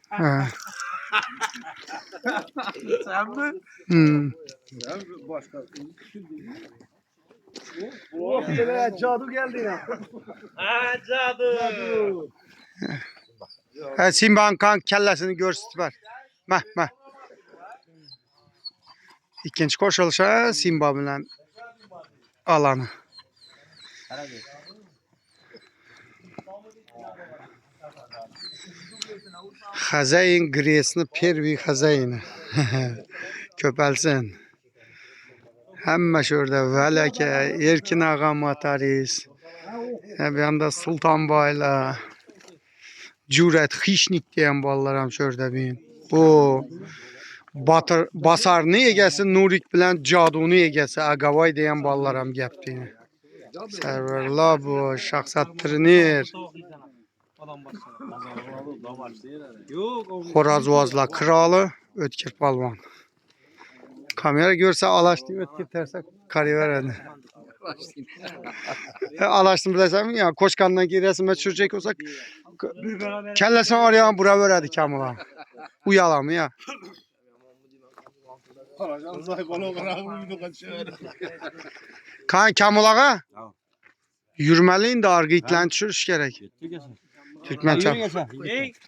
Ha. Sen mi? Başka. Oh be cadı geldi ya. Ha cadı. Ha, Simba'nın kan kellesini görsütüber. Meh. İkinci koşuluşa Simba bilen alanı. Hazayin gresini pervi hazayini. Köpelsin. Hemme şurada veleke, Erkin Ağa Mataris. Bir anda Sultan Bayla. Cüret, Hişnik diyen ballar hem şurada bin. O Basar ne egesi Nurik bilen Cadunu egesi Agavay diyen ballar hem gepti. Serverla bu şahsat trinir. Horazvazla kralı Ötkir Palvan. Kamera görse alaştım Ötkir terse kariyer edi. Alaştım bilesem ya koşkandan ki resime sürecek olsak kellesini arayan bura veredi Kamula. Uyalam ya. Kan Kamulağa yürümeliyin de argı itlen düşürüş gerek. Türkmen çap.